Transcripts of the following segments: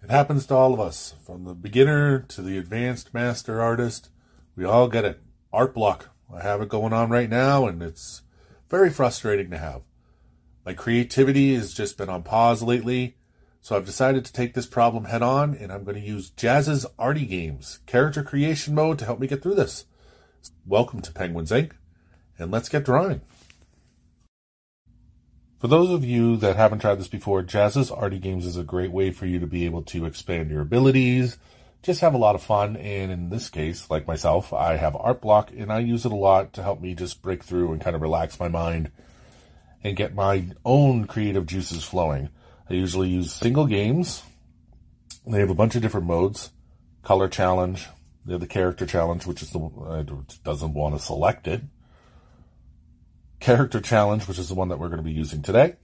It happens to all of us, from the beginner to the advanced master artist. We all get it. Art block. I have it going on right now, and it's very frustrating to have. My creativity has just been on pause lately, so I've decided to take this problem head on, and I'm going to use Jazz's Arty Games character creation mode to help me get through this. Welcome to Penguins Inc., and let's get drawing. For those of you that haven't tried this before, Jazz's Arty Games is a great way for you to be able to expand your abilities, just have a lot of fun, and in this case, like myself, I have art block, and I use it a lot to help me just break through and kind of relax my mind and get my own creative juices flowing. I usually use single games. They have a bunch of different modes. Color challenge. They have the character challenge, which is the one doesn't want to select it. Character challenge, which is the one that we're going to be using today.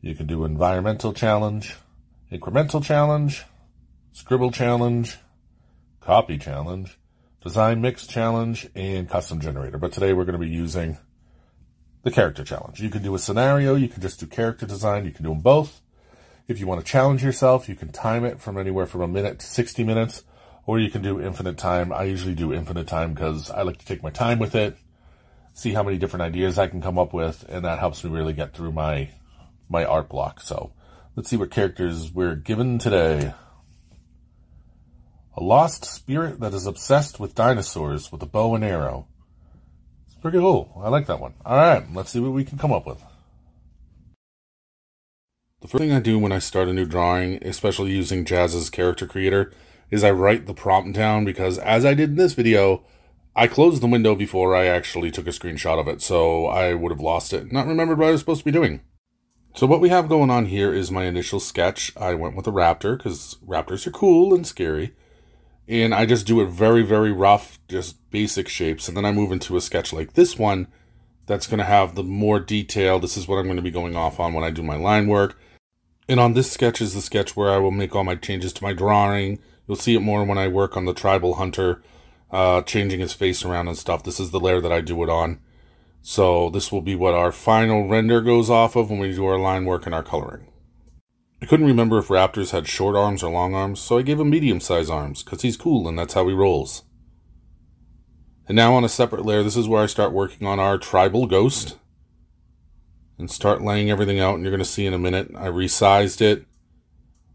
You can do environmental challenge, incremental challenge, scribble challenge, copy challenge, design mix challenge, and custom generator. But today we're going to be using the character challenge. You can do a scenario, you can just do character design, you can do them both. If you want to challenge yourself, you can time it from anywhere from 1 minute to 60 minutes, or you can do infinite time. I usually do infinite time because I like to take my time with it, see how many different ideas I can come up with, and that helps me really get through my art block. So let's see what characters we're given today. A lost spirit that is obsessed with dinosaurs with a bow and arrow. It's pretty cool. I like that one. All right, let's see what we can come up with. The first thing I do when I start a new drawing, especially using Jazz's character creator, is I write the prompt down, because as I did in this video, I closed the window before I actually took a screenshot of it, so I would have lost it, not remembered what I was supposed to be doing. So what we have going on here is my initial sketch. I went with a raptor, because raptors are cool and scary. And I just do it very, very rough, just basic shapes. And then I move into a sketch like this one that's going to have the more detail. This is what I'm going to be going off on when I do my line work. And on this sketch is the sketch where I will make all my changes to my drawing. You'll see it more when I work on the tribal hunter, changing his face around and stuff. This is the layer that I do it on. So this will be what our final render goes off of when we do our line work and our coloring. I couldn't remember if raptors had short arms or long arms, so I gave him medium-sized arms, because he's cool and that's how he rolls. And now on a separate layer, this is where I start working on our tribal ghost. And start laying everything out, and you're going to see in a minute. I resized it.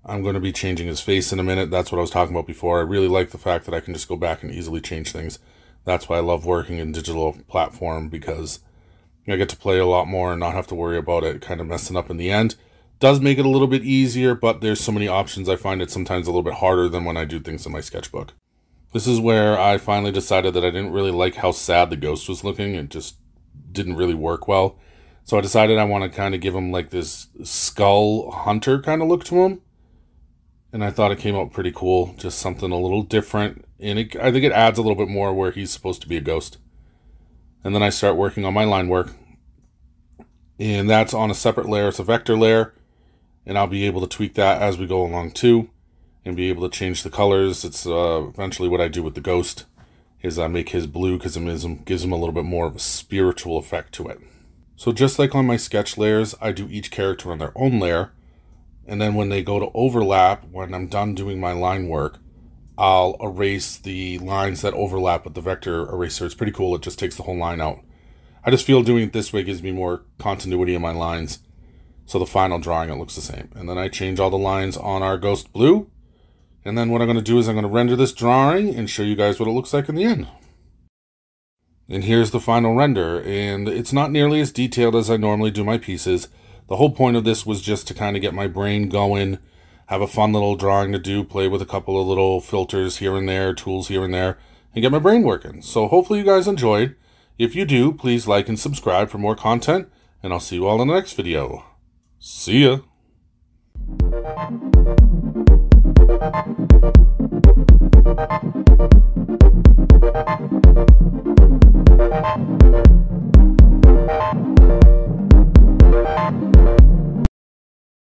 I'm going to be changing his face in a minute. That's what I was talking about before. I really like the fact that I can just go back and easily change things. That's why I love working in digital platform, because I get to play a lot more and not have to worry about it kind of messing up in the end. Does make it a little bit easier, but there's so many options. I find it sometimes a little bit harder than when I do things in my sketchbook. This is where I finally decided that I didn't really like how sad the ghost was looking. It just didn't really work well. So I decided I want to kind of give him like this skull hunter kind of look to him. And I thought it came out pretty cool. Just something a little different. And I think it adds a little bit more where he's supposed to be a ghost. And then I start working on my line work. And that's on a separate layer. It's a vector layer. And I'll be able to tweak that as we go along too. And be able to change the colors. It's eventually what I do with the ghost. Is I make his blue because it gives him a little bit more of a spiritual effect to it. So just like on my sketch layers, I do each character on their own layer. And then when they go to overlap, when I'm done doing my line work, I'll erase the lines that overlap with the vector eraser. It's pretty cool. It just takes the whole line out. I just feel doing it this way gives me more continuity in my lines. So the final drawing, it looks the same. And then I change all the lines on our ghost blue. And then what I'm going to do is I'm going to render this drawing and show you guys what it looks like in the end. And here's the final render. And it's not nearly as detailed as I normally do my pieces. The whole point of this was just to kind of get my brain going, have a fun little drawing to do, play with a couple of little filters here and there, tools here and there, and get my brain working. So hopefully you guys enjoyed. If you do, please like and subscribe for more content, and I'll see you all in the next video. See ya!